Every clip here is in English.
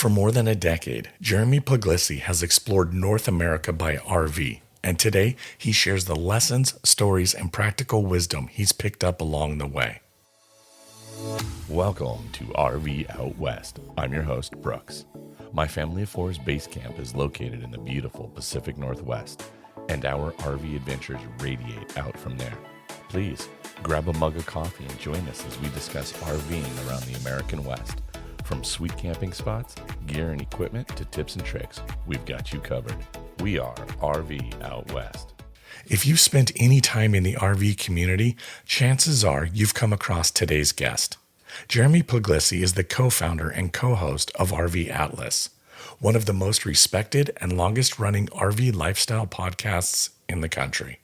For more than a decade, Jeremy Puglisi has explored North America by RV, and today he shares the lessons, stories, and practical wisdom he's picked up along the way. Welcome to RV Out West. I'm your host, Brooks. My family of four's base camp is located in the beautiful Pacific Northwest, and our RV adventures radiate out from there. Please grab a mug of coffee and join us as we discuss RVing around the American West. From sweet camping spots, gear and equipment, to tips and tricks, we've got you covered. We are RV Out West. If you've spent any time in the RV community, chances are you've come across today's guest. Jeremy Puglisi is the co-founder and co-host of RV Atlas, one of the most respected and longest-running RV lifestyle podcasts in the country.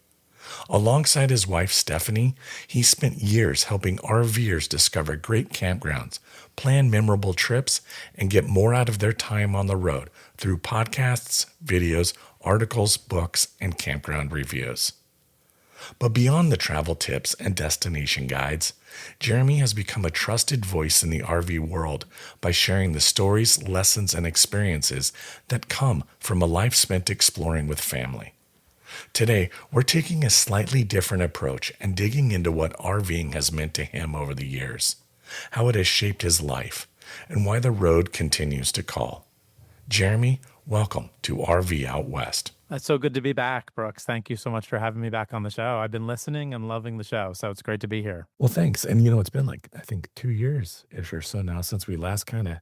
Alongside his wife, Stephanie, he spent years helping RVers discover great campgrounds, plan memorable trips, and get more out of their time on the road through podcasts, videos, articles, books, and campground reviews. But beyond the travel tips and destination guides, Jeremy has become a trusted voice in the RV world by sharing the stories, lessons, and experiences that come from a life spent exploring with family. Today, we're taking a slightly different approach and digging into what RVing has meant to him over the years, how it has shaped his life, and why the road continues to call. Jeremy, welcome to RV Out West. That's so good to be back, Brooks. Thank you so much for having me back on the show. I've been listening and loving the show, so it's great to be here. Well, thanks. And it's been I think 2 years-ish or so now since we last kind of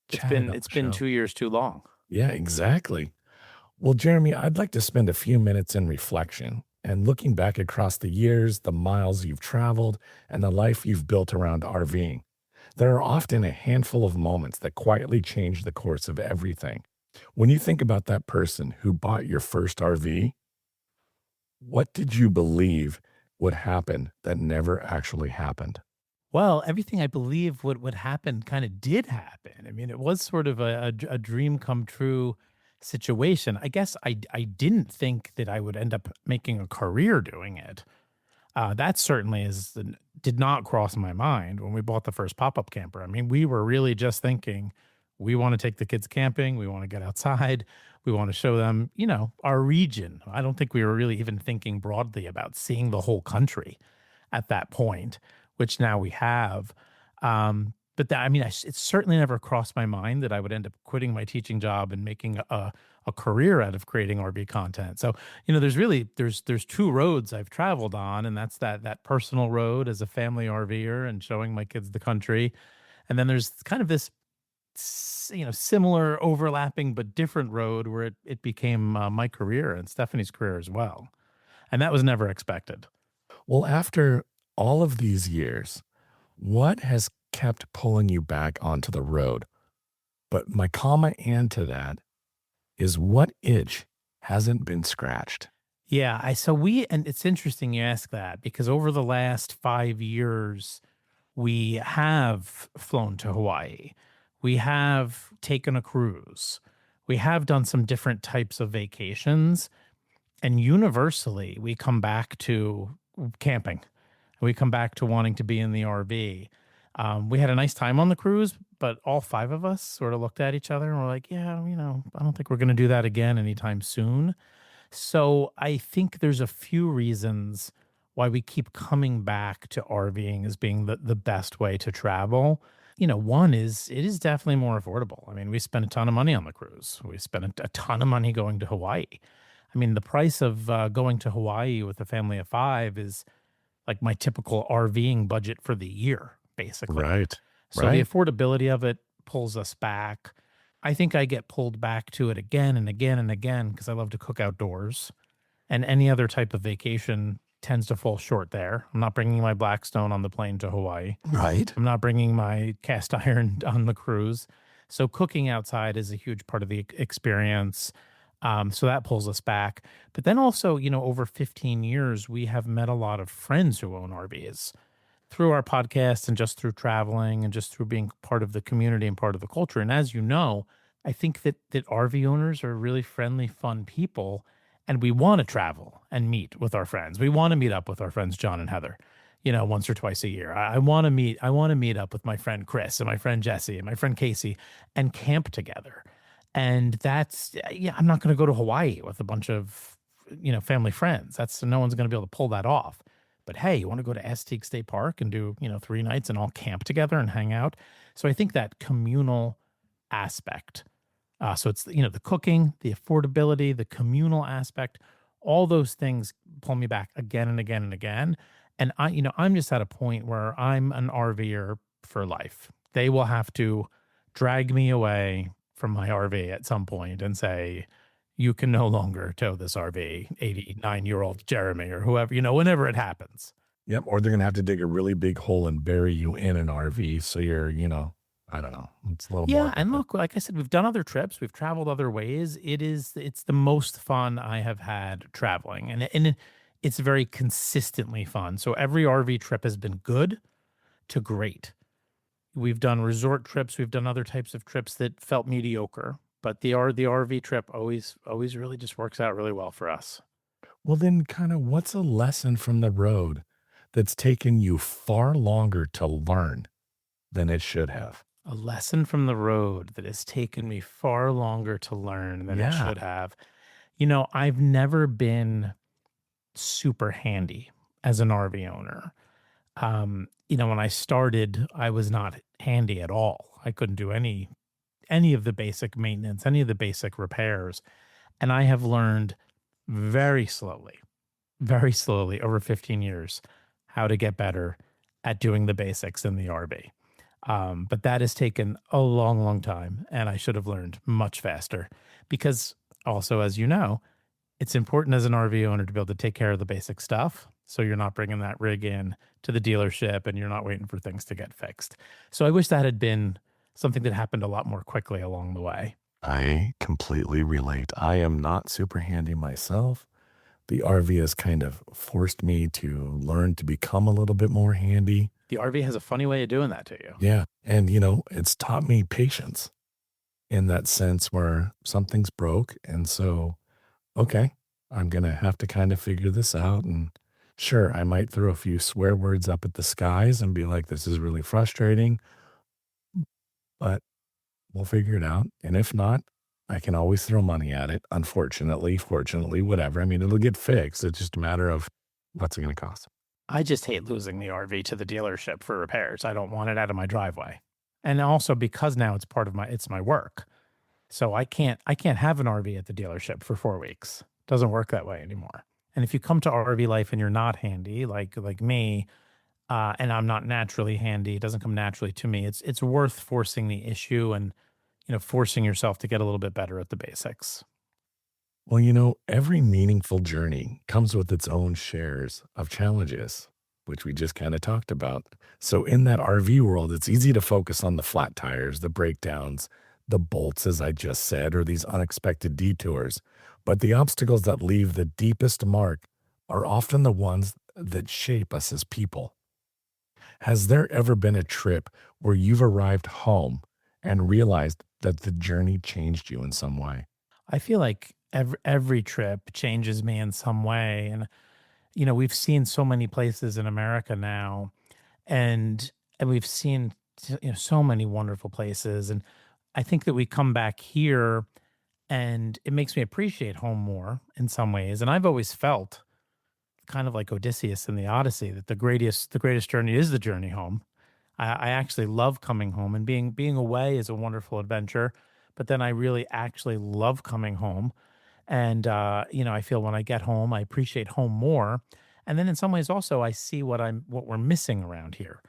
chatted. It's been 2 years too long. Yeah, exactly. Well, Jeremy, I'd like to spend a few minutes in reflection and looking back across the years, the miles you've traveled, and the life you've built around RVing. There are often a handful of moments that quietly change the course of everything. When you think about that person who bought your first RV, what did you believe would happen that never actually happened? Well, everything I believe would happen kind of did happen. I mean, it was sort of a dream come true situation. I guess I didn't think that I would end up making a career doing it. That certainly did not cross my mind when we bought the first pop-up camper. I mean, we were really just thinking, we want to take the kids camping. We want to get outside. We want to show them, our region. I don't think we were really even thinking broadly about seeing the whole country at that point, which now we have. But it certainly never crossed my mind that I would end up quitting my teaching job and making a career out of creating RV content. So, there's two roads I've traveled on, and that's that personal road as a family RVer and showing my kids the country. And then there's kind of this, similar overlapping but different road where it became my career and Stephanie's career as well. And that was never expected. Well, after all of these years, what has kept pulling you back onto the road? But my comma and to that is, what itch hasn't been scratched? Yeah, and it's interesting you ask that, because over the last 5 years, we have flown to Hawaii. We have taken a cruise. We have done some different types of vacations. And universally, we come back to camping. We come back to wanting to be in the RV. We had a nice time on the cruise, but all 5 of us sort of looked at each other and were like, yeah, I don't think we're going to do that again anytime soon. So I think there's a few reasons why we keep coming back to RVing as being the best way to travel. One is it is definitely more affordable. I mean, we spent a ton of money on the cruise. We spent a ton of money going to Hawaii. I mean, the price of going to Hawaii with a family of 5 is like my typical RVing budget for the year, basically. Right. So the affordability of it pulls us back. I think I get pulled back to it again and again and again because I love to cook outdoors, and any other type of vacation tends to fall short there. I'm not bringing my Blackstone on the plane to Hawaii. Right. I'm not bringing my cast iron on the cruise. So cooking outside is a huge part of the experience. So that pulls us back. But then also, over 15 years, we have met a lot of friends who own RVs through our podcast and just through traveling and just through being part of the community and part of the culture. And as you know, I think that RV owners are really friendly, fun people, and we want to travel and meet with our friends. We want to meet up with our friends, John and Heather. once or twice a year. I want to meet up with my friend Chris and my friend Jesse and my friend Casey and camp together. And that's yeah, I'm not going to go to Hawaii with a bunch of family friends. That's no one's going to be able to pull that off. But hey, you want to go to Aztec State Park and do 3 nights and all camp together and hang out. So I think that communal aspect. So it's the cooking, the affordability, the communal aspect, all those things pull me back again and again and again. And I'm just at a point where I'm an RVer for life. They will have to drag me away from my RV at some point and say, you can no longer tow this RV, 89-year-old Jeremy or whoever, whenever it happens. Yep. Or they're going to have to dig a really big hole and bury you in an RV. So you're, I don't know. It's a little more. Yeah, and look, like I said, we've done other trips, we've traveled other ways. It's the most fun I have had traveling, it's very consistently fun. So every RV trip has been good to great. We've done resort trips, we've done other types of trips that felt mediocre, but the RV trip always really just works out really well for us. Well, then kind of what's a lesson from the road that's taken you far longer to learn than it should have? A lesson from the road that has taken me far longer to learn than it Yeah. should have. I've never been super handy as an RV owner. When I started, I was not handy at all. I couldn't do any of the basic maintenance, any of the basic repairs. And I have learned very slowly over 15 years how to get better at doing the basics in the RV. But that has taken a long, long time, and I should have learned much faster because also, as you know, it's important as an RV owner to be able to take care of the basic stuff. So you're not bringing that rig in to the dealership and you're not waiting for things to get fixed. So I wish that had been something that happened a lot more quickly along the way. I completely relate. I am not super handy myself. The RV has kind of forced me to learn to become a little bit more handy. The RV has a funny way of doing that to you. Yeah. And, it's taught me patience in that sense where something's broke. And so, okay, I'm going to have to kind of figure this out. And sure, I might throw a few swear words up at the skies and be like, this is really frustrating, but we'll figure it out. And if not, I can always throw money at it. Unfortunately, fortunately, whatever. I mean, it'll get fixed. It's just a matter of what's it going to cost. I just hate losing the RV to the dealership for repairs. I don't want it out of my driveway. And also because now it's part of my work. So I can't have an RV at the dealership for 4 weeks. Doesn't work that way anymore. And if you come to RV life and you're not handy, like me, and I'm not naturally handy, it doesn't come naturally to me. It's worth forcing the issue and forcing yourself to get a little bit better at the basics. Well, every meaningful journey comes with its own shares of challenges, which we just kind of talked about. So in that RV world, it's easy to focus on the flat tires, the breakdowns, the bolts, as I just said, or these unexpected detours. But the obstacles that leave the deepest mark are often the ones that shape us as people. Has there ever been a trip where you've arrived home and realized that the journey changed you in some way? I feel like every trip changes me in some way. And we've seen so many places in America now, and we've seen so many wonderful places. And I think that we come back here and it makes me appreciate home more in some ways. And I've always felt kind of like Odysseus in the Odyssey that the greatest journey is the journey home. I actually love coming home, and being away is a wonderful adventure. But then I really actually love coming home, and I feel when I get home, I appreciate home more. And then in some ways, also, I see what we're missing around here.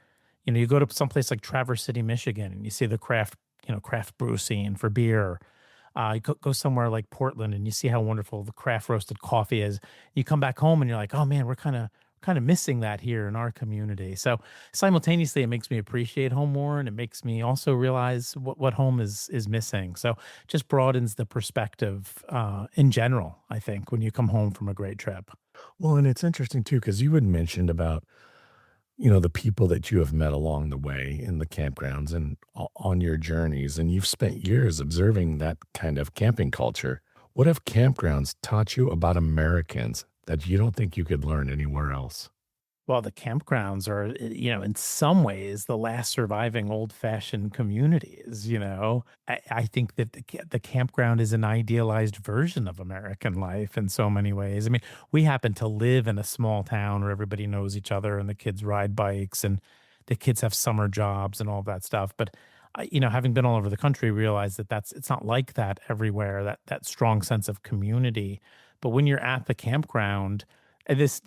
You go to someplace like Traverse City, Michigan, and you see the craft brew scene for beer. You go somewhere like Portland, and you see how wonderful the craft roasted coffee is. You come back home, and you're like, oh man, we're kind of missing that here in our community. So simultaneously, it makes me appreciate home more, and it makes me also realize what home is missing. So just broadens the perspective in general, I think, when you come home from a great trip. Well, and it's interesting too, because you had mentioned about, the people that you have met along the way in the campgrounds and on your journeys, and you've spent years observing that kind of camping culture. What have campgrounds taught you about Americans that you don't think you could learn anywhere else? Well, the campgrounds are, in some ways, the last surviving old-fashioned communities, I think that the campground is an idealized version of American life in so many ways. I mean, we happen to live in a small town where everybody knows each other and the kids ride bikes and the kids have summer jobs and all that stuff. But having been all over the country, realize that it's not like that everywhere, that strong sense of community. But when you're at the campground, and this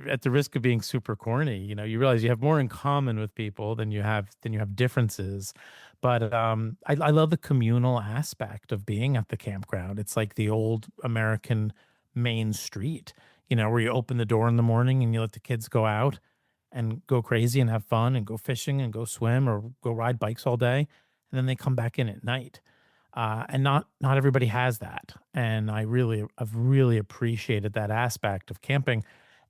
at the risk of being super corny, you realize you have more in common with people than you have differences. But I love the communal aspect of being at the campground. It's like the old American main street, where you open the door in the morning and you let the kids go out and go crazy and have fun and go fishing and go swim or go ride bikes all day, and then they come back in at night. And not everybody has that, and I've really appreciated that aspect of camping,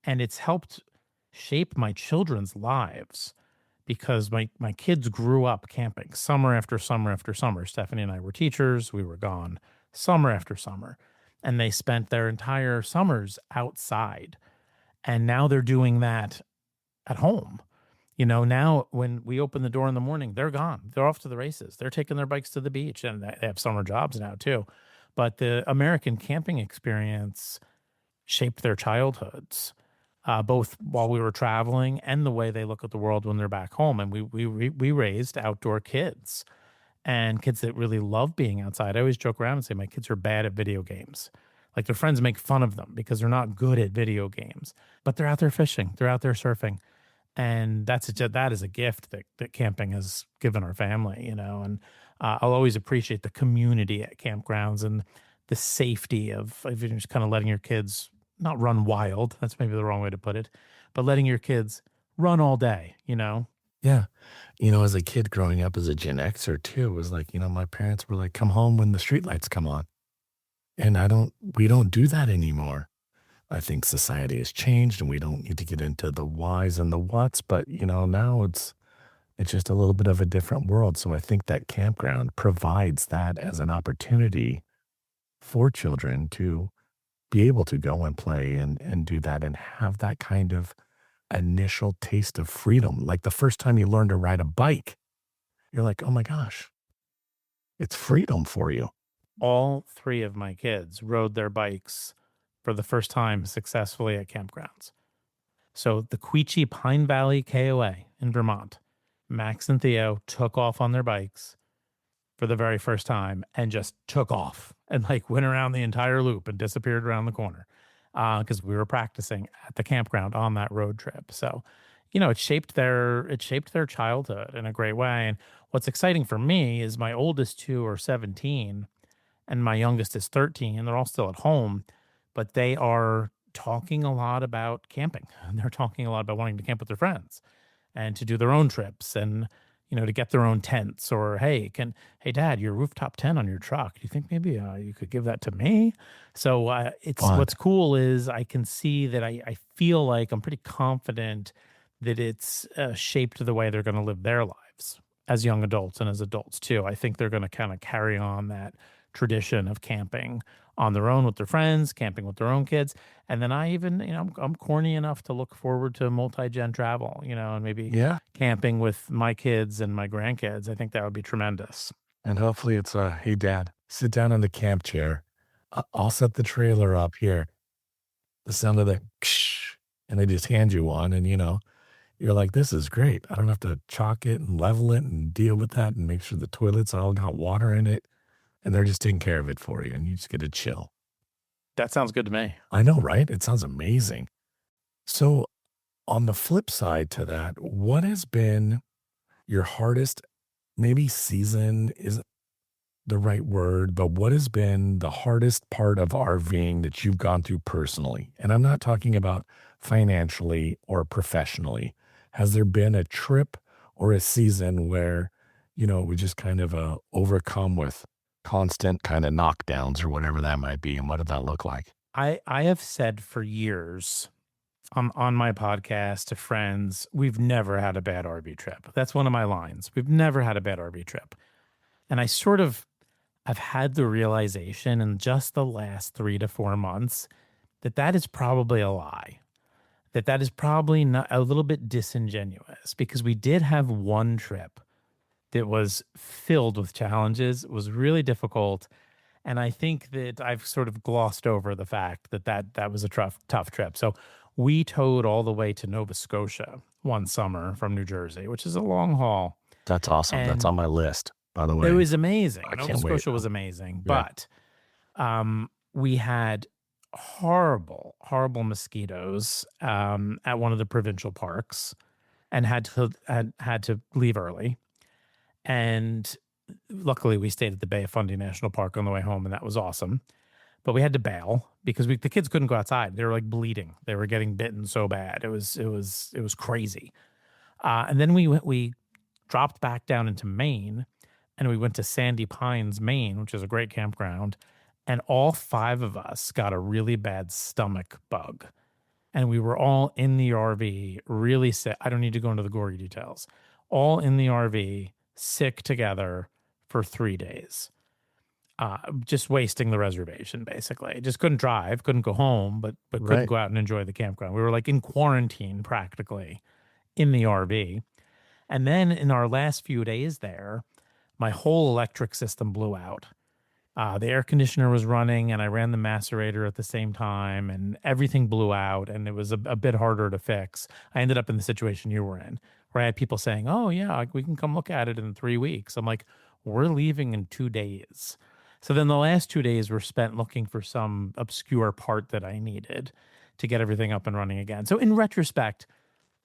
and it's helped shape my children's lives because my kids grew up camping summer after summer after summer. Stephanie and I were teachers; we were gone summer after summer, and they spent their entire summers outside, and now they're doing that at home. Now when we open the door in the morning, they're gone. They're off to the races. They're taking their bikes to the beach and they have summer jobs now too. But the American camping experience shaped their childhoods, both while we were traveling and the way they look at the world when they're back home. And we raised outdoor kids and kids that really love being outside. I always joke around and say my kids are bad at video games. Like their friends make fun of them because they're not good at video games, but they're out there fishing, they're out there surfing, and that is a gift that camping has given our family, and I'll always appreciate the community at campgrounds and the safety of just kind of letting your kids not run wild. That's maybe the wrong way to put it, but letting your kids run all day. Yeah. As a kid growing up as a Gen Xer too, it was like, my parents were like, come home when the streetlights come on. And we don't do that anymore. I think society has changed and we don't need to get into the whys and the whats, but now it's just a little bit of a different world. So I think that campground provides that as an opportunity for children to be able to go and play and do that and have that kind of initial taste of freedom. Like the first time you learn to ride a bike, you're like, oh my gosh, it's freedom for you. All three of my kids rode their bikes for the first time successfully at campgrounds. So the Queechee Pine Valley KOA in Vermont, Max and Theo took off on their bikes for the very first time and just took off and like went around the entire loop and disappeared around the corner because we were practicing at the campground on that road trip. So, it shaped their childhood in a great way. And what's exciting for me is my oldest two are 17 and my youngest is 13, and they're all still at home, but they are talking a lot about camping. And they're talking a lot about wanting to camp with their friends and to do their own trips and to get their own tents or hey dad, your rooftop tent on your truck, do you think maybe you could give that to me? So it's Fun. what's cool is I can see that I feel like I'm pretty confident that it's shaped the way they're going to live their lives as young adults and as adults too. I think they're going to kind of carry on that tradition of camping on their own with their friends, camping with their own kids. And then I even, I'm corny enough to look forward to multi-gen travel, and maybe Yeah. camping with my kids and my grandkids. I think that would be tremendous. And hopefully it's hey dad, sit down in the camp chair. I'll set the trailer up here. The sound of the and they just hand you one and you're like, this is great. I don't have to chalk it and level it and deal with that and make sure the toilets all got water in it. And they're just taking care of it for you and you just get to chill. That sounds good to me. I know, right? It sounds amazing. So on the flip side to that, what has been your hardest, maybe season isn't the right word, but what has been the hardest part of RVing that you've gone through personally? And I'm not talking about financially or professionally. Has there been a trip or a season where, we just kind of overcome with constant kind of knockdowns or whatever that might be? And what did that look like? I have said for years on my podcast to friends, we've never had a bad RV trip. That's one of my lines. We've never had a bad RV trip. And I've had the realization in just the last 3 to 4 months that is probably a lie. that is probably not a little bit disingenuous, because we did have one trip that was filled with challenges. It was really difficult. And I think that I've sort of glossed over the fact that that was a tough trip. So we towed all the way to Nova Scotia one summer from New Jersey, which is a long haul. That's awesome. That's And on my list, by the it way. was amazing. I Nova can't wait. Scotia was amazing. Yeah. But we had horrible, horrible mosquitoes at one of the provincial parks, and had to leave early. And luckily, we stayed at the Bay of Fundy National Park on the way home, and that was awesome. But we had to bail because the kids couldn't go outside. They were like bleeding. They were getting bitten so bad. It was crazy. And then we dropped back down into Maine, and we went to Sandy Pines, Maine, which is a great campground. And all 5 of us got a really bad stomach bug. And we were all in the RV, really sick. I don't need to go into the gory details. All in the RV, sick together for 3 days. Just wasting the reservation, basically. Just couldn't drive, couldn't go home, but couldn't Right. go out and enjoy the campground. We were like in quarantine practically in the RV. And then in our last few days there, my whole electric system blew out. The air conditioner was running, and I ran the macerator at the same time, and everything blew out, and it was a bit harder to fix. I ended up in the situation you were in, where I had people saying, "Oh yeah, like, we can come look at it in 3 weeks." I'm like, "We're leaving in 2 days." So then the last 2 days were spent looking for some obscure part that I needed to get everything up and running again. So in retrospect,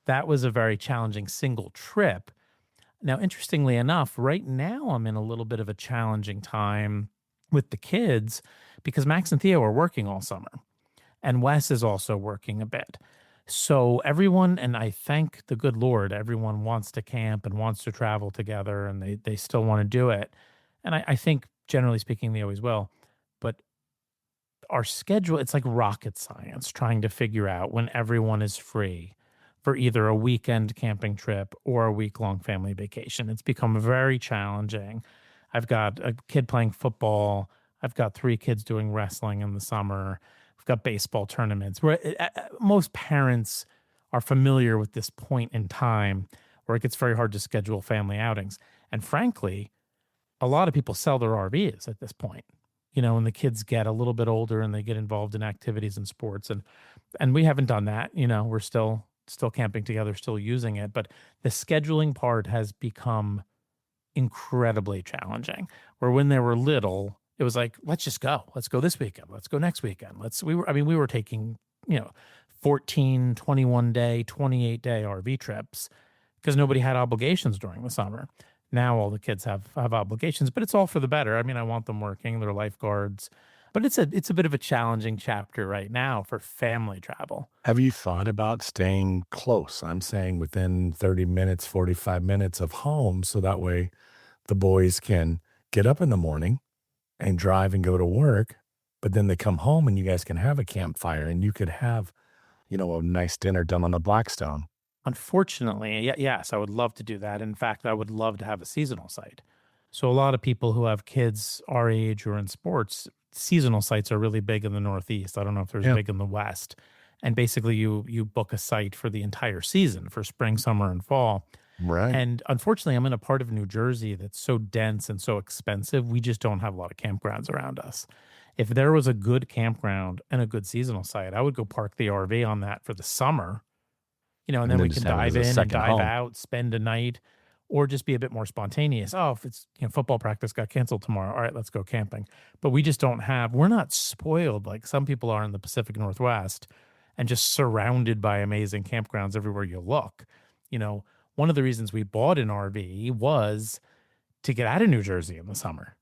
that was a very challenging single trip. Now, interestingly enough, right now I'm in a little bit of a challenging time with the kids, because Max and Theo are working all summer, and Wes is also working a bit. So everyone, and I thank the good Lord, everyone wants to camp and wants to travel together, and they still want to do it. And I think generally speaking, they always will. But our schedule, it's like rocket science trying to figure out when everyone is free for either a weekend camping trip or a week-long family vacation. It's become very challenging. I've got a kid playing football. I've got 3 kids doing wrestling in the summer. I've got baseball tournaments. Where most parents are familiar with this point in time where it gets very hard to schedule family outings. And frankly, a lot of people sell their RVs at this point. When the kids get a little bit older and they get involved in activities and sports, and we haven't done that. We're still camping together, still using it, but the scheduling part has become incredibly challenging. Where when they were little, it was like, let's just go. Let's go this weekend. Let's go next weekend. We were taking, 14, 21 day, 28 day RV trips because nobody had obligations during the summer. Now all the kids have obligations, but it's all for the better. I mean, I want them working, they're lifeguards, but it's a bit of a challenging chapter right now for family travel. Have you thought about staying close? I'm saying within 30 minutes, 45 minutes of home, so that way the boys can get up in the morning and drive and go to work, but then they come home and you guys can have a campfire and you could have, a nice dinner done on the Blackstone. Unfortunately, yes, I would love to do that. In fact, I would love to have a seasonal site. So a lot of people who have kids our age or in sports, seasonal sites are really big in the Northeast. I don't know if there's Yeah. big in the West. And basically you book a site for the entire season, for spring, summer, and fall. Right. And unfortunately, I'm in a part of New Jersey that's so dense and so expensive, we just don't have a lot of campgrounds around us. If there was a good campground and a good seasonal site, I would go park the RV on that for the summer, and then we just can have it as dive a in and second dive home. out, spend a night, or just be a bit more spontaneous. Oh, if it's, football practice got canceled tomorrow. All right, let's go camping. But we're not spoiled like some people are in the Pacific Northwest and just surrounded by amazing campgrounds everywhere you look. One of the reasons we bought an RV was to get out of New Jersey in the summer.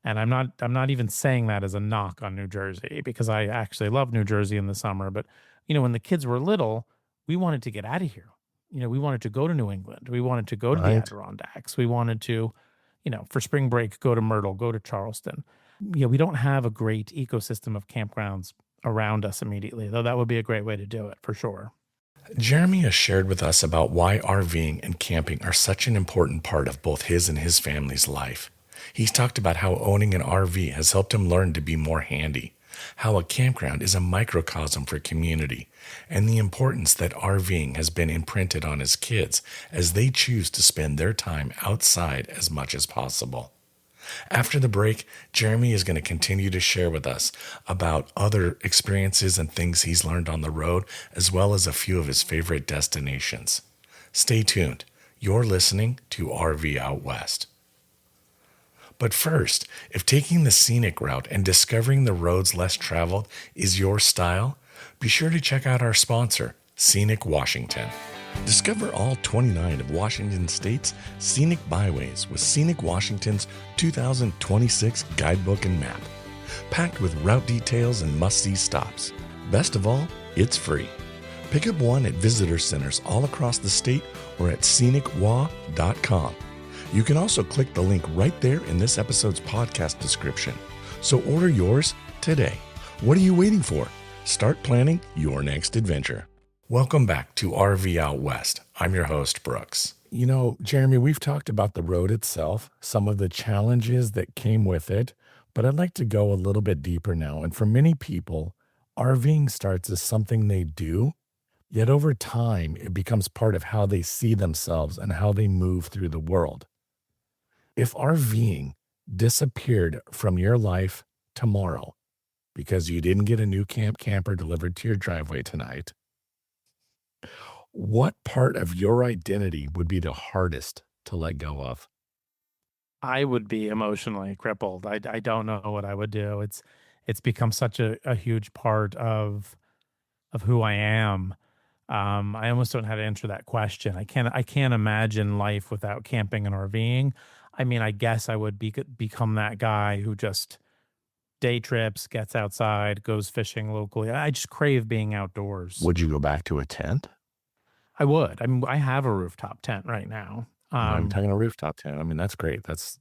And I'm not even saying that as a knock on New Jersey, because I actually love New Jersey in the summer. But, when the kids were little, we wanted to get out of here. We wanted to go to New England. We wanted to go to the Right. Adirondacks. We wanted to, for spring break, go to Myrtle, go to Charleston. We don't have a great ecosystem of campgrounds around us immediately, though that would be a great way to do it for sure. Jeremy has shared with us about why RVing and camping are such an important part of both his and his family's life. He's talked about how owning an RV has helped him learn to be more handy, how a campground is a microcosm for community, and the importance that RVing has been imprinted on his kids as they choose to spend their time outside as much as possible. After the break, Jeremy is going to continue to share with us about other experiences and things he's learned on the road, as well as a few of his favorite destinations. Stay tuned. You're listening to RV Out West. But first, if taking the scenic route and discovering the roads less traveled is your style, be sure to check out our sponsor, Scenic Washington. Discover all 29 of Washington State's scenic byways with Scenic Washington's 2026 guidebook and map, packed with route details and must-see stops. Best of all, it's free. Pick up one at visitor centers all across the state or at scenicwa.com. You can also click the link right there in this episode's podcast description. So order yours today. What are you waiting for? Start planning your next adventure. Welcome back to RV Out West. I'm your host, Brooks. You know, Jeremy, we've talked about the road itself, some of the challenges that came with it, but I'd like to go a little bit deeper now. And for many people, RVing starts as something they do, yet over time, it becomes part of how they see themselves and how they move through the world. If RVing disappeared from your life tomorrow because you didn't get a new camper delivered to your driveway tonight, what part of your identity would be the hardest to let go of? I would be emotionally crippled. I don't know what I would do. It's become such a huge part of who I am. I almost don't know how to answer that question. I can't imagine life without camping and RVing. I mean, I guess I would become that guy who just day trips, gets outside, goes fishing locally. I just crave being outdoors. Would you go back to a tent? I would. I mean, I have a rooftop tent right now. I'm talking a rooftop tent. I mean, that's great. That's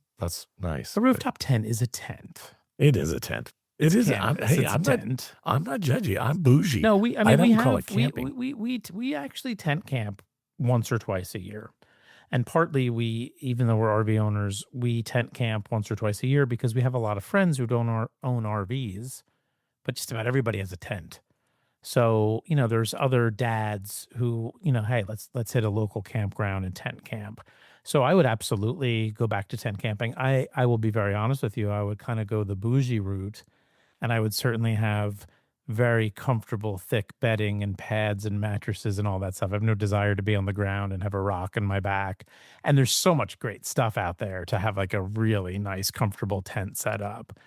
nice. A rooftop tent is a tent. It is a tent. It is. It's a tent. I'm not judgy. I'm bougie. No, I don't we call have it camping. we actually tent camp once or twice a year. And partly even though we're RV owners, we tent camp once or twice a year because we have a lot of friends who don't own RVs, but just about everybody has a tent. So, there's other dads who, hey, let's hit a local campground and tent camp. So I would absolutely go back to tent camping. I will be very honest with you. I would kind of go the bougie route, and I would certainly have very comfortable, thick bedding and pads and mattresses and all that stuff. I have no desire to be on the ground and have a rock in my back. And there's so much great stuff out there to have like a really nice, comfortable tent set up.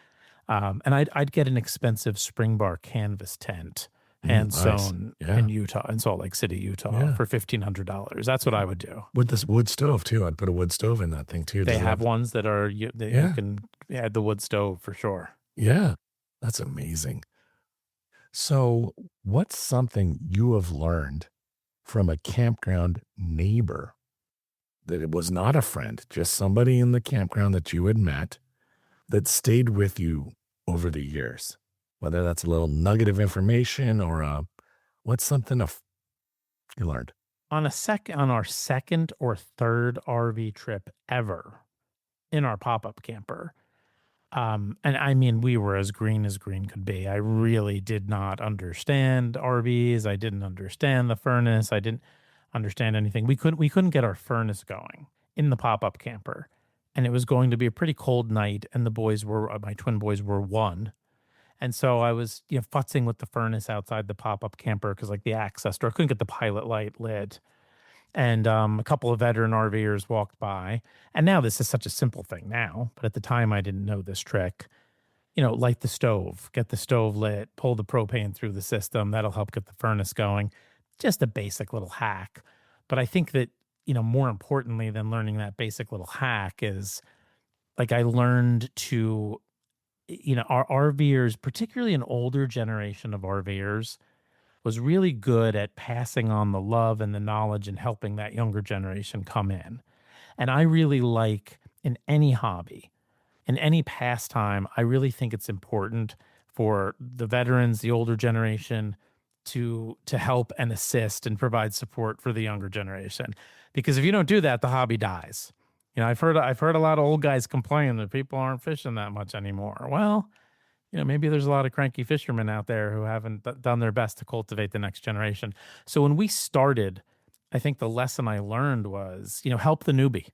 And I'd get an expensive spring bar canvas tent hand sewn in Utah, in Salt Lake City, Utah, for $1,500. That's what I would do. With this wood stove too. I'd put a wood stove in that thing too. They have ones that are you can add the wood stove for sure. Yeah, that's amazing. So, what's something you have learned from a campground neighbor that it was not a friend, just somebody in the campground that you had met that stayed with you over the years? Whether that's a little nugget of information or what's something you learned? On our second or third RV trip ever in our pop-up camper. And I mean, we were as green could be. I really did not understand RVs. I didn't understand the furnace. I didn't understand anything. We couldn't get our furnace going in the pop-up camper. And it was going to be a pretty cold night. And my twin boys were one. And so I was, futzing with the furnace outside the pop-up camper because like the access door, I couldn't get the pilot light lit. And a couple of veteran RVers walked by. And now this is such a simple thing now. But at the time, I didn't know this trick. Light the stove, get the stove lit, pull the propane through the system. That'll help get the furnace going. Just a basic little hack. But I think that, more importantly than learning that basic little hack is like I learned to, our RVers, particularly an older generation of RVers, was really good at passing on the love and the knowledge and helping that younger generation come in. And I really like in any hobby, in any pastime, I really think it's important for the veterans, the older generation to help and assist and provide support for the younger generation. Because if you don't do that, the hobby dies. I've heard a lot of old guys complain that people aren't fishing that much anymore. Well, maybe there's a lot of cranky fishermen out there who haven't done their best to cultivate the next generation. So when we started, I think the lesson I learned was, help the newbie,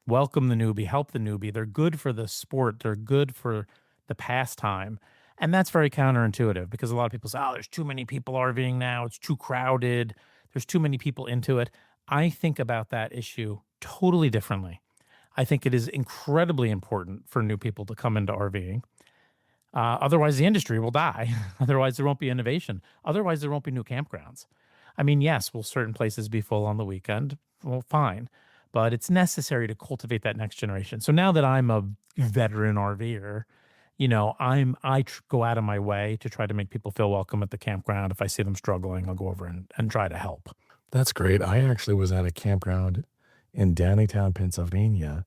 welcome the newbie, help the newbie. They're good for the sport, they're good for the pastime. And that's very counterintuitive because a lot of people say, oh, there's too many people RVing now. It's too crowded. There's too many people into it. I think about that issue totally differently. I think it is incredibly important for new people to come into RVing. Otherwise, the industry will die. Otherwise, there won't be innovation. Otherwise, there won't be new campgrounds. I mean, yes, will certain places be full on the weekend? Well, fine. But it's necessary to cultivate that next generation. So now that I'm a veteran RVer, go out of my way to try to make people feel welcome at the campground. If I see them struggling, I'll go over and try to help. That's great. I actually was at a campground in Downingtown, Pennsylvania,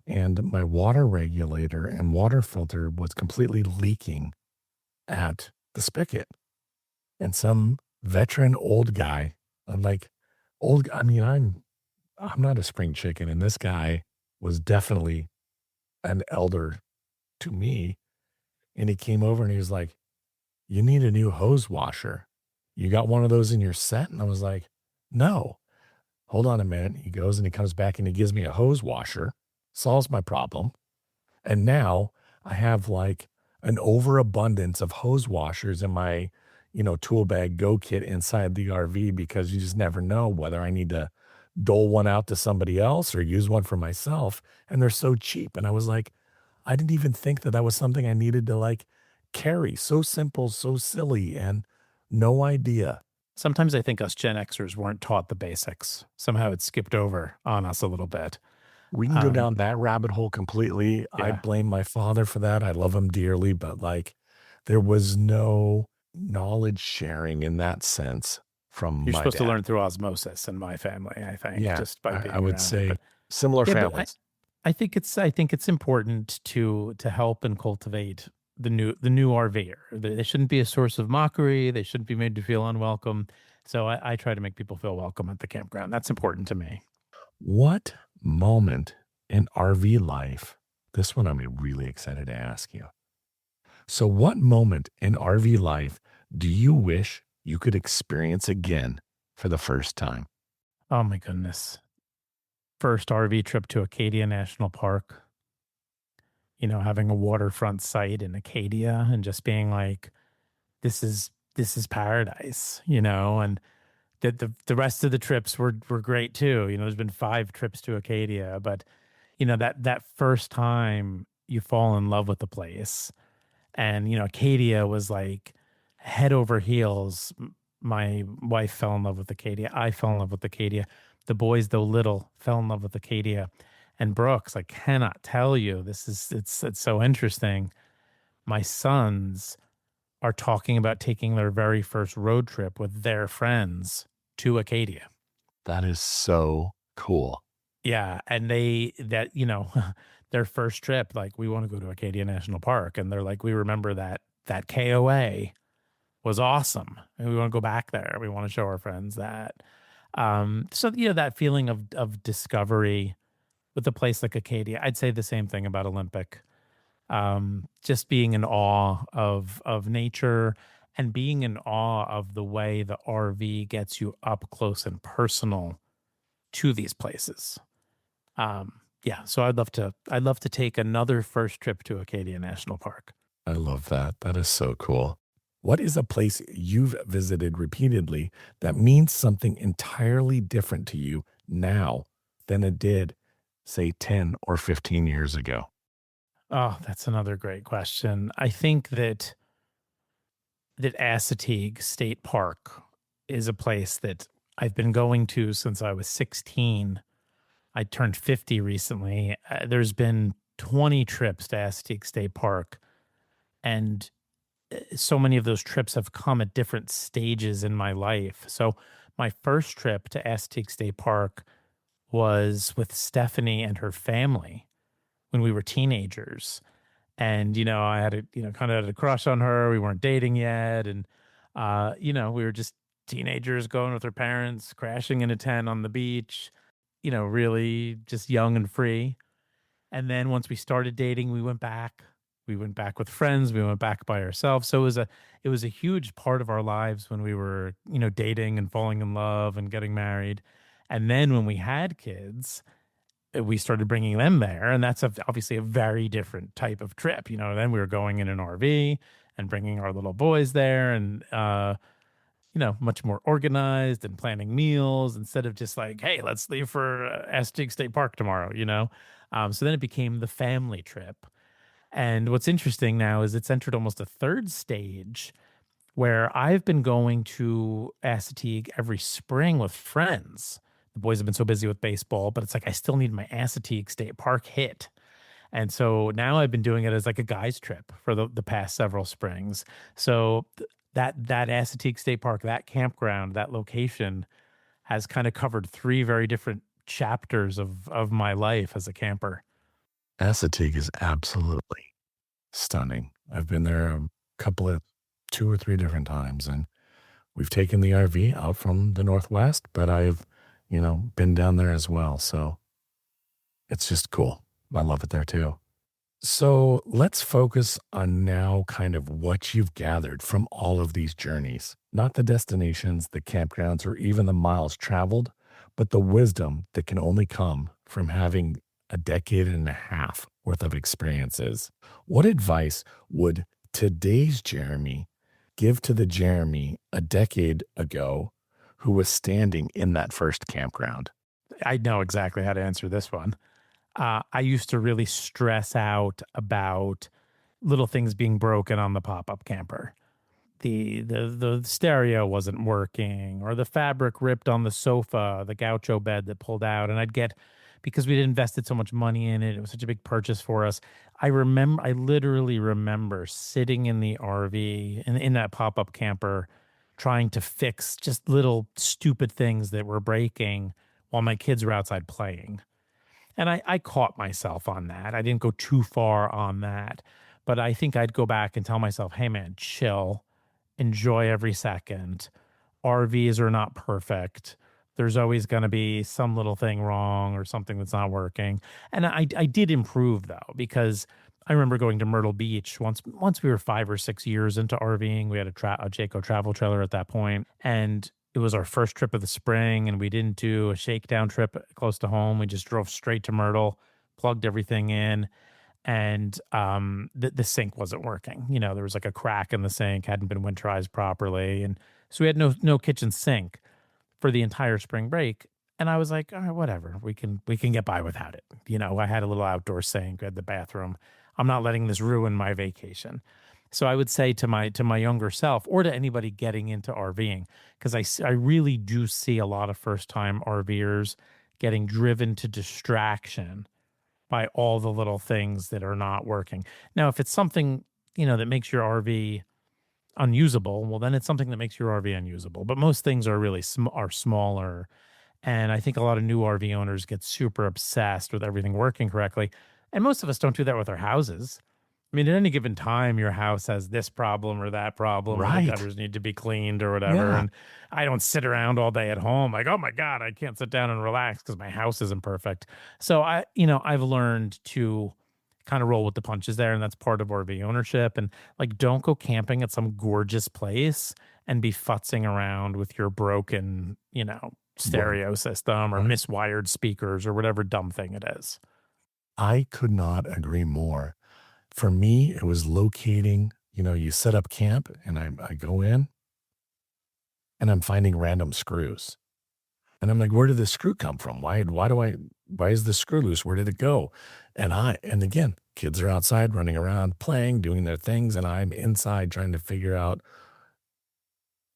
and my water regulator and water filter was completely leaking at the spigot. And some veteran old guy, I mean, I'm not a spring chicken, and this guy was definitely an elder to me. And he came over and he was like, "You need a new hose washer. You got one of those in your set?" And I was like, "No." Hold on a minute. He goes and he comes back and he gives me a hose washer, solves my problem. And now I have like an overabundance of hose washers in my, tool bag go kit inside the RV because you just never know whether I need to dole one out to somebody else or use one for myself. And they're so cheap. And I was like, I didn't even think that was something I needed to like carry. So simple, so silly, and no idea. Sometimes I think us Gen Xers weren't taught the basics. Somehow it skipped over on us a little bit. We can go down that rabbit hole completely. I Yeah. blame my father for that. I love him dearly, but like there was no knowledge sharing in that sense from You're my supposed to dad. learn through osmosis in my family, I think, Yeah, just by being I would around it. say But similar yeah, but families. I think it's important to help and cultivate the new RVer. They shouldn't be a source of mockery. They shouldn't be made to feel unwelcome. So I try to make people feel welcome at the campground. That's important to me. What moment in RV life, this one I'm really excited to ask you. So, what moment in RV life do you wish you could experience again for the first time? Oh my goodness. First RV trip to Acadia National Park, having a waterfront site in Acadia and just being like, this is paradise, and the rest of the trips were great too. There's been 5 trips to Acadia, but that first time you fall in love with the place. And Acadia was like head over heels. My wife fell in love with Acadia. I fell in love with Acadia. The boys, though little, fell in love with Acadia. And Brooks, I cannot tell you, it's so interesting. My sons are talking about taking their very first road trip with their friends to Acadia. That is so cool. Yeah, and their first trip, like, we want to go to Acadia National Park, and they're like, we remember that KOA was awesome, and we want to go back there. We want to show our friends that. So that feeling of discovery with a place like Acadia. I'd say the same thing about Olympic. Just being in awe of nature and being in awe of the way the RV gets you up close and personal to these places. Yeah, so I'd love to take another first trip to Acadia National Park. I love that. That is so cool. What is a place you've visited repeatedly that means something entirely different to you now than it did, say, 10 or 15 years ago? Oh, that's another great question. I think that Assateague State Park is a place that I've been going to since I was 16. I turned 50 recently. There's been 20 trips to Assateague State Park, and so many of those trips have come at different stages in my life. So my first trip to Assateague State Park was with Stephanie and her family when we were teenagers. And, I had kind of had a crush on her. We weren't dating yet. And, we were just teenagers going with our parents, crashing in a tent on the beach, really just young and free. And then once we started dating, we went back We went back with friends, we went back by ourselves. So it was a huge part of our lives when we were, dating and falling in love and getting married. And then when we had kids, we started bringing them there, and that's obviously a very different type of trip. Then we were going in an RV and bringing our little boys there, and much more organized and planning meals instead of just like, hey, let's leave for Aztec State Park tomorrow. So then it became the family trip. And what's interesting now is it's entered almost a third stage where I've been going to Assateague every spring with friends. The boys have been so busy with baseball, but it's like I still need my Assateague State Park hit. And so now I've been doing it as like a guys trip for the past several springs. So that Assateague State Park, that campground, that location has kind of covered three very different chapters of my life as a camper. Assateague is absolutely stunning. I've been there a couple of 2 or 3 different times, and we've taken the RV out from the Northwest, but I've, been down there as well. So it's just cool. I love it there too. So let's focus on now kind of what you've gathered from all of these journeys, not the destinations, the campgrounds, or even the miles traveled, but the wisdom that can only come from having a decade and a half worth of experiences. What advice would today's Jeremy give to the Jeremy a decade ago who was standing in that first campground? I know exactly how to answer this one. I used to really stress out about little things being broken on the pop-up camper. The stereo wasn't working, or the fabric ripped on the sofa, the gaucho bed that pulled out, and I'd get, because we'd invested so much money in it, it was such a big purchase for us. I literally remember sitting in the RV in that pop-up camper trying to fix just little stupid things that were breaking while my kids were outside playing. And I caught myself on that. I didn't go too far on that, but I think I'd go back and tell myself, hey man, chill, enjoy every second. RVs are not perfect. There's always going to be some little thing wrong or something that's not working. And I did improve though, because I remember going to Myrtle Beach once we were 5 or 6 years into RVing. We had a Jayco travel trailer at that point, and it was our first trip of the spring, and we didn't do a shakedown trip close to home. We just drove straight to Myrtle, plugged everything in, and the sink wasn't working. There was like a crack in the sink, hadn't been winterized properly, and so we had no kitchen sink for the entire spring break. And I was like, all right, whatever, we can get by without it. I had a little outdoor sink, I had the bathroom. I'm not letting this ruin my vacation. So I would say to my younger self, or to anybody getting into RVing, because I really do see a lot of first time RVers getting driven to distraction by all the little things that are not working. Now, if it's something, that makes your RV unusable, well, then it's something that makes your RV unusable. But most things are really are smaller. And I think a lot of new RV owners get super obsessed with everything working correctly. And most of us don't do that with our houses. I mean, at any given time, your house has this problem or that problem, or the Right. gutters need to be cleaned or whatever. Yeah. And I don't sit around all day at home like, oh my God, I can't sit down and relax because my house isn't perfect. So I've learned to kind of roll with the punches there, and that's part of RV ownership. And like, don't go camping at some gorgeous place and be futzing around with your broken, stereo system or Right. miswired speakers or whatever dumb thing it is. I could not agree more. For me, it was locating, you set up camp and I go in and I'm finding random screws. And I'm like, where did this screw come from? Why is this screw loose? Where did it go? And again, kids are outside running around, playing, doing their things. And I'm inside trying to figure out.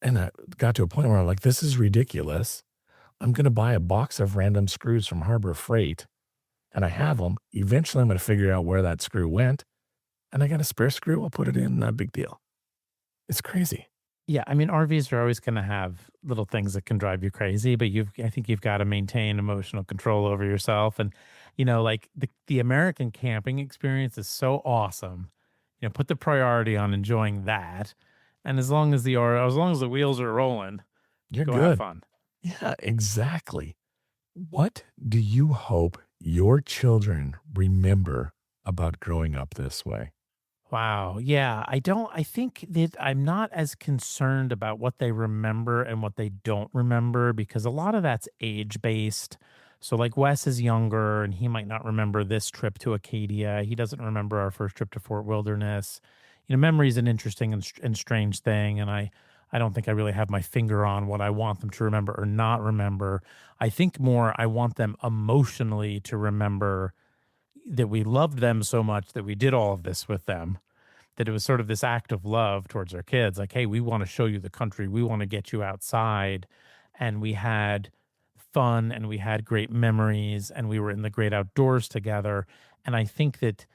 And I got to a point where I'm like, this is ridiculous. I'm going to buy a box of random screws from Harbor Freight, and I have them. Eventually, I'm going to figure out where that screw went. And I got a spare screw. I'll put it in. Not a big deal. It's crazy. Yeah, I mean, RVs are always going to have little things that can drive you crazy, but I think you've got to maintain emotional control over yourself. And, like the American camping experience is so awesome. Put the priority on enjoying that. And as long as the wheels are rolling, You're go have good. fun. Yeah, exactly. What do you hope your children remember about growing up this way? Wow. Yeah. I think that I'm not as concerned about what they remember and what they don't remember because a lot of that's age based. So, like, Wes is younger and he might not remember this trip to Acadia. He doesn't remember our first trip to Fort Wilderness. Memory is an interesting and strange thing. And I don't think I really have my finger on what I want them to remember or not remember. I think more I want them emotionally to remember that we loved them so much that we did all of this with them, that it was sort of this act of love towards our kids. Like, hey, we want to show you the country. We want to get you outside. And we had fun and we had great memories and we were in the great outdoors together. And I think that,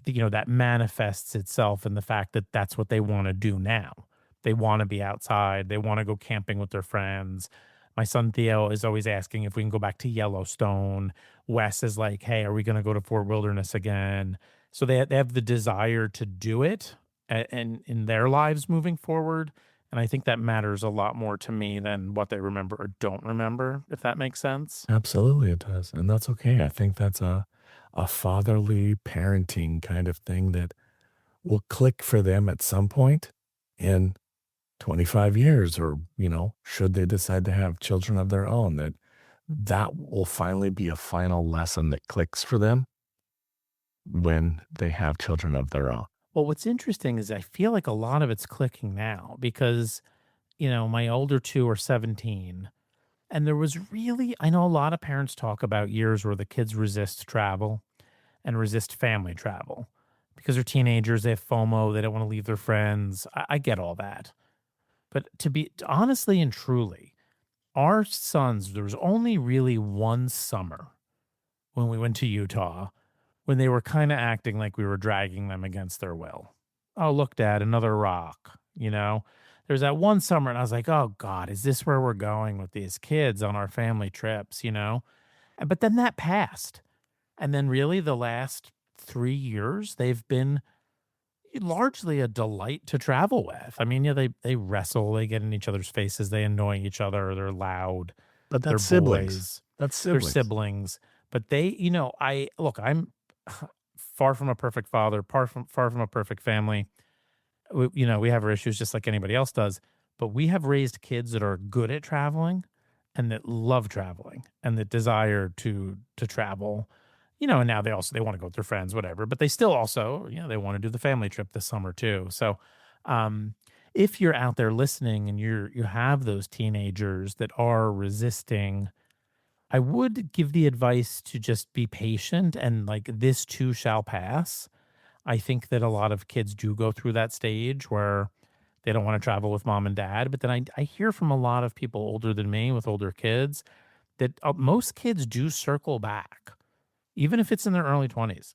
that manifests itself in the fact that that's what they want to do now. They want to be outside. They want to go camping with their friends. My son Theo is always asking if we can go back to Yellowstone. Wes is like, hey, are we going to go to Fort Wilderness again? So they have the desire to do it and in their lives moving forward. And I think that matters a lot more to me than what they remember or don't remember, if that makes sense. Absolutely, it does, and that's okay. I think that's a fatherly parenting kind of thing that will click for them at some point in 25 years, or should they decide to have children of their own, that will finally be a final lesson that clicks for them when they have children of their own. Well, what's interesting is I feel like a lot of it's clicking now because, my older two are 17. And there was really, I know a lot of parents talk about years where the kids resist travel and resist family travel because they're teenagers, they have FOMO, they don't want to leave their friends. I get all that. But to be honestly and truly, our sons, there was only really one summer when we went to Utah when they were kind of acting like we were dragging them against their will. Oh, look, Dad, another rock, There's that one summer, and I was like, oh, God, is this where we're going with these kids on our family trips? But then that passed. And then really the last 3 years, they've been largely a delight to travel with. I mean, yeah, they wrestle, they get in each other's faces, they annoy each other, they're loud, But they're that's siblings. boys, That's they're siblings. siblings. But I'm far from a perfect father, far from a perfect family. We have our issues just like anybody else does, but we have raised kids that are good at traveling and that love traveling and that desire to travel. And now they want to go with their friends, whatever, but they still also, they want to do the family trip this summer too. So, um, if you're out there listening and you have those teenagers that are resisting, I would give the advice to just be patient and like this too shall pass. I think that a lot of kids do go through that stage where they don't want to travel with mom and dad. But then I hear from a lot of people older than me with older kids that most kids do circle back, even if it's in their early 20s.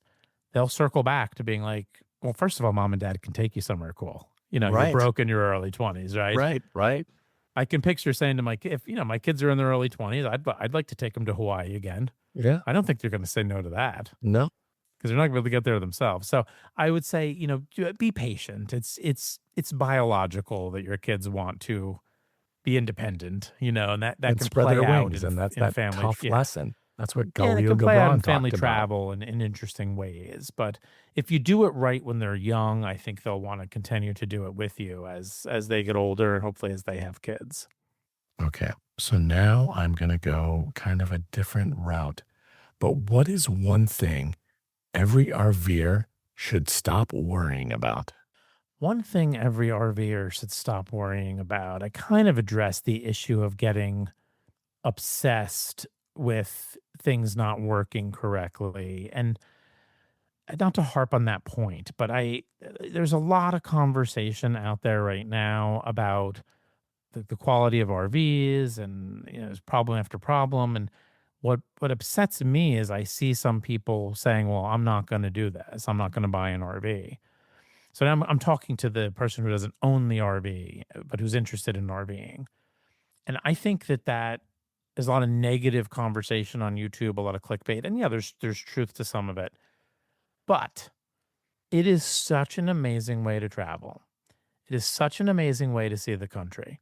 They'll circle back to being like, well, first of all, mom and dad can take you somewhere cool. You're Right. broke in your early 20s, right? Right. Right. I can picture saying to my kid, if my kids are in their early 20s, I'd like to take them to Hawaii again. Yeah. I don't think they're going to say no to that No. because they're not gonna be able to get there themselves. So I would say, be patient. It's biological that your kids want to be independent, and that And can spread play their out wings, and that's in that family. tough Yeah. lesson. That's what Yeah, that Khalil can play out in Gibran family talked about. travel in interesting ways. But if you do it right when they're young, I think they'll want to continue to do it with you as they get older and hopefully as they have kids. Okay. So now I'm going to go kind of a different route. But what is one thing every RVer should stop worrying about? One thing every RVer should stop worrying about, I kind of addressed the issue of getting obsessed with things not working correctly. And not to harp on that point, but there's a lot of conversation out there right now about the quality of RVs and there's problem after problem. And what upsets me is I see some people saying, well, I'm not going to do this. I'm not going to buy an RV. So now I'm talking to the person who doesn't own the RV, but who's interested in RVing. And I think that there's a lot of negative conversation on YouTube, a lot of clickbait. And yeah, there's truth to some of it. But it is such an amazing way to travel. It is such an amazing way to see the country.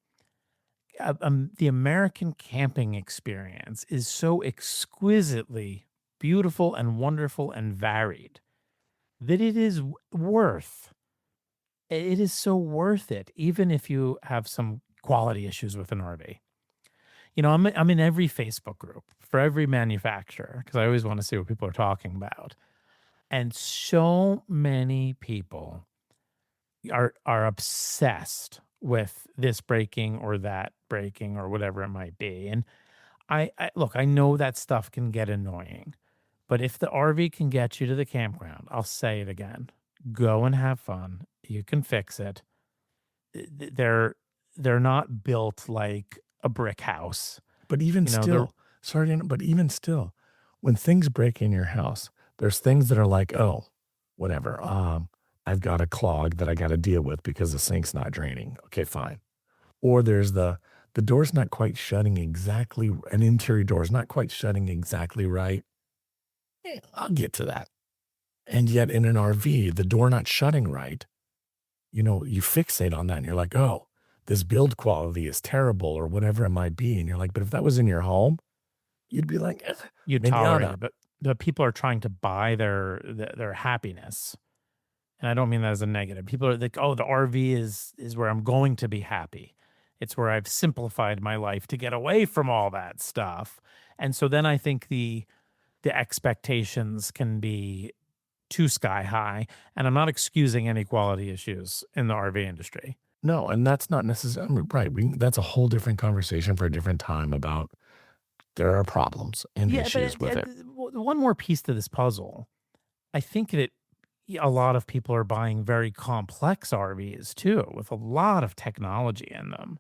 The American camping experience is so exquisitely beautiful and wonderful and varied that it is worth It is so worth it, even if you have some quality issues with an RV. I'm in every Facebook group for every manufacturer because I always want to see what people are talking about. And so many people are obsessed with this breaking or that breaking or whatever it might be. And I look, I know that stuff can get annoying, but if the RV can get you to the campground, I'll say it again. Go and have fun. You can fix it. They're they're not built like a brick house. But even They're still, sorry, but even still, when things break in your house, there's things that are like, oh, whatever. I've got a clog that I got to deal with because the sink's not draining. Okay, fine. Or there's the door's not quite shutting exactly, an interior door's not quite shutting exactly right. I'll get to that. And yet in an RV, the door not shutting right, you fixate on that and you're like, oh, this build quality is terrible or whatever it might be. And you're like, but if that was in your home, you'd be like, you maybe I ought tolerate to. it, but the people are trying to buy their happiness. And I don't mean that as a negative. People are like, "Oh, the RV is where I'm going to be happy. It's where I've simplified my life to get away from all that stuff." And so then I think the expectations can be too sky high, and I'm not excusing any quality issues in the RV industry. No, and that's not necessarily right. That's a whole different conversation for a different time about there are problems and Yeah, but issues with it. one more piece to this puzzle. I think that a lot of people are buying very complex RVs too, with a lot of technology in them.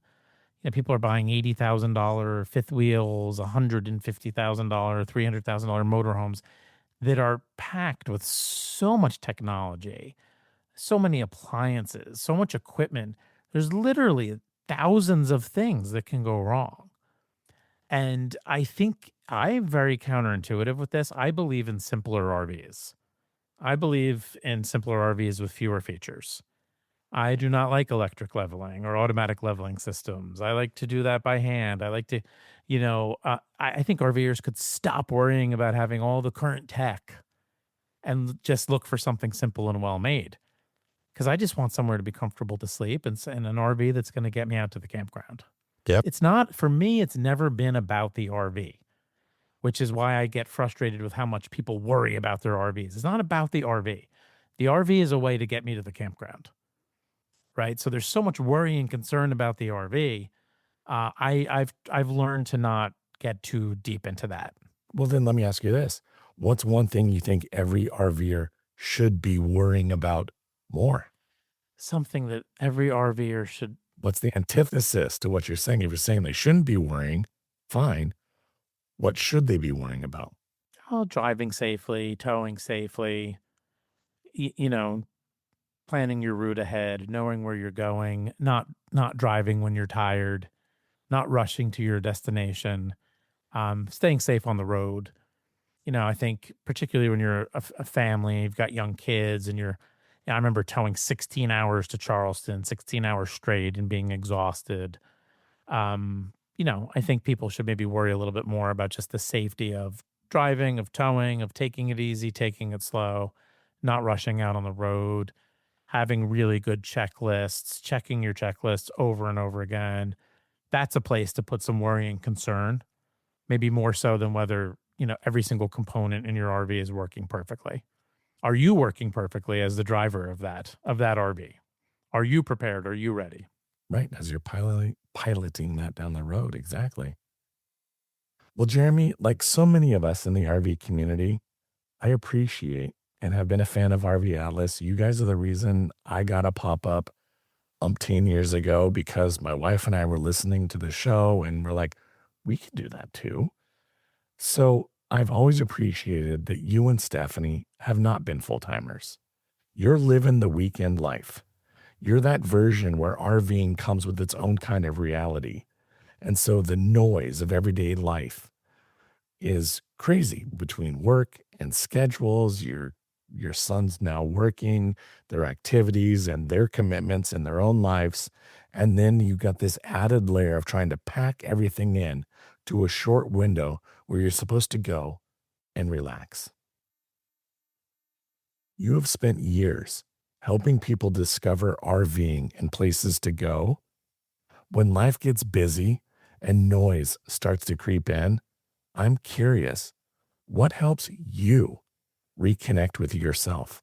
People are buying $80,000 fifth wheels, $150,000, $300,000 motorhomes that are packed with so much technology, so many appliances, so much equipment. There's literally thousands of things that can go wrong. And I think I'm very counterintuitive with this. I believe in simpler RVs. I believe in simpler RVs with fewer features. I do not like electric leveling or automatic leveling systems. I like to do that by hand. I like to, I think RVers could stop worrying about having all the current tech and just look for something simple and well made. Because I just want somewhere to be comfortable to sleep and an RV that's going to get me out to the campground. Yep. It's not, for me, it's never been about the RV, which is why I get frustrated with how much people worry about their RVs. It's not about the RV. The RV is a way to get me to the campground, right? So there's so much worry and concern about the RV. I've learned to not get too deep into that. Well, then let me ask you this. What's one thing you think every RVer should be worrying about more? Something that every RVer should. What's the antithesis to what you're saying? If you're saying they shouldn't be worrying, fine. What should they be worrying about? Oh, driving safely, towing safely, you know, planning your route ahead, knowing where you're going, not driving when you're tired, not rushing to your destination, staying safe on the road. I think particularly when you're a family, you've got young kids, and I remember towing 16 hours to Charleston, 16 hours straight, and being exhausted. I think people should maybe worry a little bit more about just the safety of driving, of towing, of taking it easy, taking it slow, not rushing out on the road, having really good checklists, checking your checklists over and over again. That's a place to put some worry and concern, maybe more so than whether, every single component in your RV is working perfectly. Are you working perfectly as the driver of that RV? Are you prepared? Are you ready? Right, as you're piloting that down the road, exactly. Well, Jeremy, like so many of us in the RV community, I appreciate and have been a fan of RV Atlas. You guys are the reason I got a pop-up umpteen years ago because my wife and I were listening to the show and we're like, we can do that too. So I've always appreciated that you and Stephanie have not been full-timers. You're living the weekend life. You're that version where RVing comes with its own kind of reality. And so the noise of everyday life is crazy between work and schedules. Your son's now working, their activities and their commitments in their own lives. And then you've got this added layer of trying to pack everything in to a short window where you're supposed to go and relax. You have spent years helping people discover RVing and places to go. When life gets busy and noise starts to creep in, I'm curious, what helps you reconnect with yourself?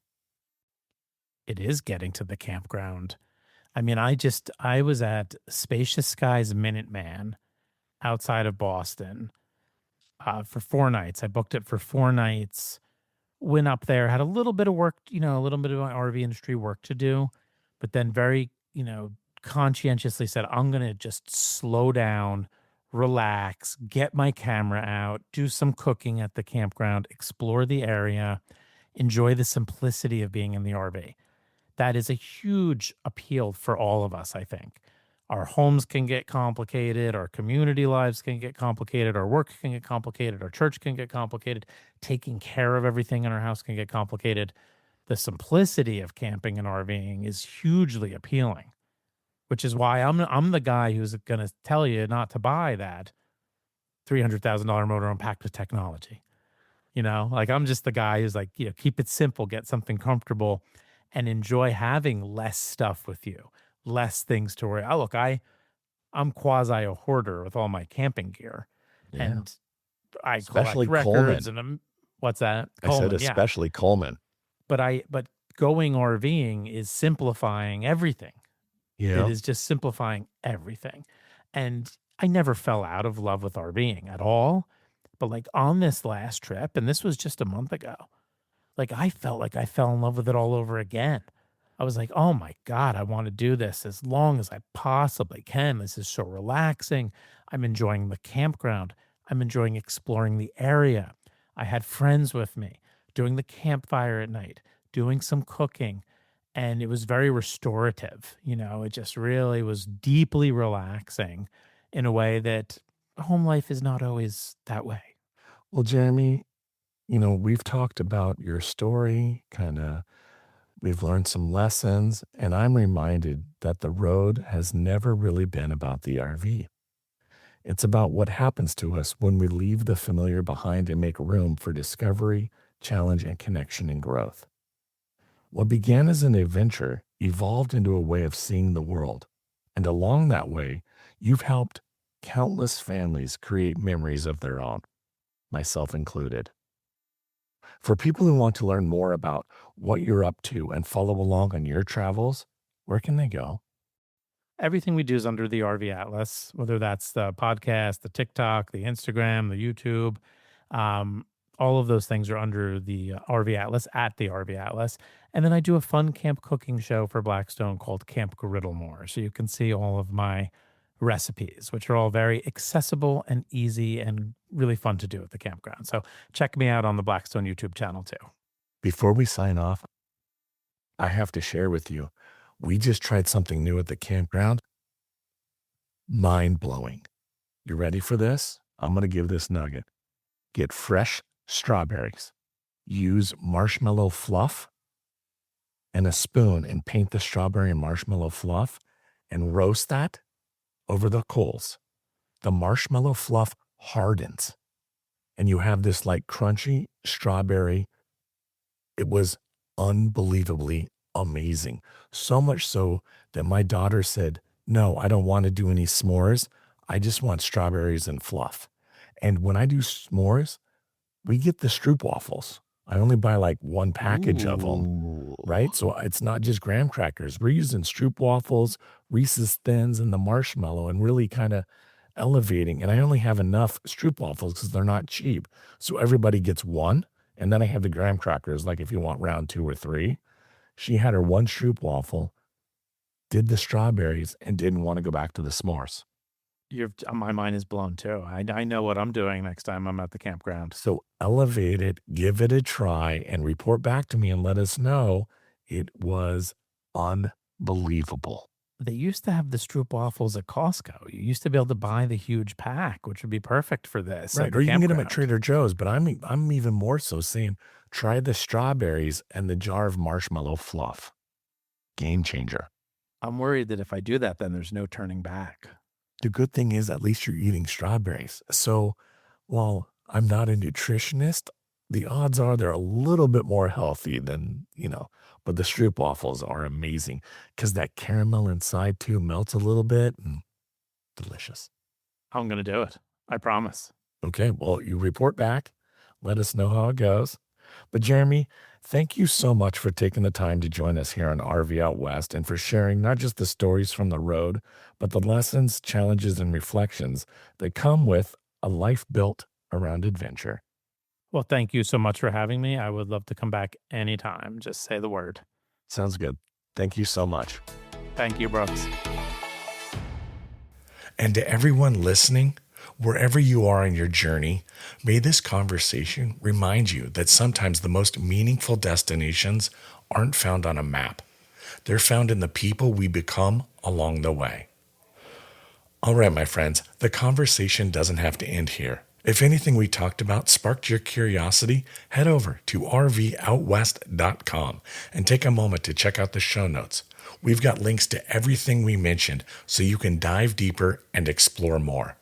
It is getting to the campground. I mean, I was at Spacious Skies Minuteman outside of Boston for 4 nights. I booked it for 4 nights. Went up there, had a little bit of work, a little bit of my RV industry work to do, but then very, conscientiously said, I'm going to just slow down, relax, get my camera out, do some cooking at the campground, explore the area, enjoy the simplicity of being in the RV. That is a huge appeal for all of us, I think. Our homes can get complicated, our community lives can get complicated, our work can get complicated, our church can get complicated, taking care of everything in our house can get complicated. The simplicity of camping and RVing is hugely appealing, which is why I'm the guy who's going to tell you not to buy that $300,000 motorhome packed with technology. Like I'm just the guy who's like, keep it simple, get something comfortable, and enjoy having less stuff with you, less things to worry. Oh, look, I'm quasi a hoarder with all my camping gear, Yeah. and I Especially collect records. Coleman. And what's that? I said Coleman, yeah. especially Coleman. But going RVing is simplifying everything. Yeah. It is just simplifying everything, and I never fell out of love with RVing at all. But like on this last trip, and this was just a month ago, like I felt like I fell in love with it all over again. I was like, oh my God, I want to do this as long as I possibly can. This is so relaxing. I'm enjoying the campground. I'm enjoying exploring the area. I had friends with me doing the campfire at night, doing some cooking, and it was very restorative. It just really was deeply relaxing in a way that home life is not always that way. Well, Jeremy, we've talked about your story, we've learned some lessons, and I'm reminded that the road has never really been about the RV. It's about what happens to us when we leave the familiar behind and make room for discovery, challenge, and connection and growth. What began as an adventure evolved into a way of seeing the world. And along that way, you've helped countless families create memories of their own, myself included. For people who want to learn more about what you're up to and follow along on your travels, where can they go? Everything we do is under the RV Atlas, whether that's the podcast, the TikTok, the Instagram, the YouTube. All of those things are under the RV Atlas at the RV Atlas. And then I do a fun camp cooking show for Blackstone called Camp Griddlemore. So you can see all of my recipes, which are all very accessible and easy and really fun to do at the campground. So check me out on the Blackstone YouTube channel too. Before we sign off, I have to share with you, we just tried something new at the campground. Mind blowing. You ready for this? I'm going to give this nugget. Get fresh strawberries. Use marshmallow fluff and a spoon and paint the strawberry and marshmallow fluff and roast that over the coals. The marshmallow fluff hardens and you have this like crunchy strawberry. It was unbelievably amazing. So much so that my daughter said, no, I don't want to do any s'mores. I just want strawberries and fluff. And when I do s'mores, we get the stroopwafels. I only buy like one package of them, right? So it's not just graham crackers. We're using stroopwafels, Reese's Thins, and the marshmallow and really kind of elevating. And I only have enough stroopwafels because they're not cheap. So everybody gets one. And then I have the graham crackers, like if you want round 2 or 3. She had her one stroopwafel, did the strawberries, and didn't want to go back to the s'mores. My mind is blown too. I know what I'm doing next time I'm at the campground. So elevate it, give it a try, and report back to me and let us know. It was unbelievable. They used to have the stroopwafels at Costco. You used to be able to buy the huge pack, which would be perfect for this. Right, or you can get them at Trader Joe's, but I'm even more so saying try the strawberries and the jar of marshmallow fluff. Game changer. I'm worried that if I do that, then there's no turning back. The good thing is at least you're eating strawberries. So while I'm not a nutritionist, the odds are they're a little bit more healthy than, But the stroopwafels are amazing because that caramel inside too melts a little bit. Delicious. I'm going to do it. I promise. Okay, well, you report back. Let us know how it goes. But Jeremy, thank you so much for taking the time to join us here on RV Out West and for sharing not just the stories from the road, but the lessons, challenges, and reflections that come with a life built around adventure. Well, thank you so much for having me. I would love to come back anytime. Just say the word. Sounds good. Thank you so much. Thank you, Brooks. And to everyone listening, wherever you are in your journey, may this conversation remind you that sometimes the most meaningful destinations aren't found on a map. They're found in the people we become along the way. All right, my friends, the conversation doesn't have to end here. If anything we talked about sparked your curiosity, head over to rvoutwest.com and take a moment to check out the show notes. We've got links to everything we mentioned so you can dive deeper and explore more.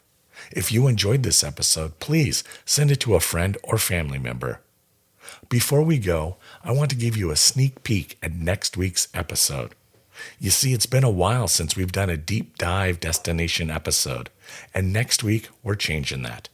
If you enjoyed this episode, please send it to a friend or family member. Before we go, I want to give you a sneak peek at next week's episode. You see, it's been a while since we've done a deep dive destination episode, and next week we're changing that.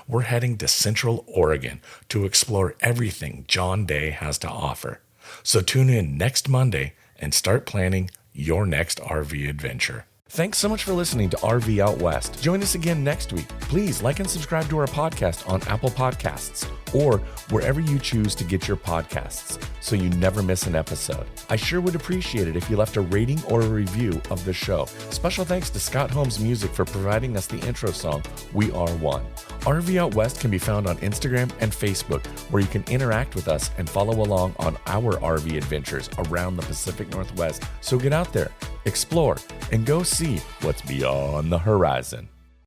We're heading to Central Oregon to explore everything John Day has to offer. So tune in next Monday and start planning your next RV adventure. Thanks so much for listening to RV Out West. Join us again next week. Please like and subscribe to our podcast on Apple Podcasts or wherever you choose to get your podcasts so you never miss an episode. I sure would appreciate it if you left a rating or a review of the show. Special thanks to Scott Holmes Music for providing us the intro song, We Are One. RV Out West can be found on Instagram and Facebook, where you can interact with us and follow along on our RV adventures around the Pacific Northwest. So get out there, explore, and go see what's beyond the horizon.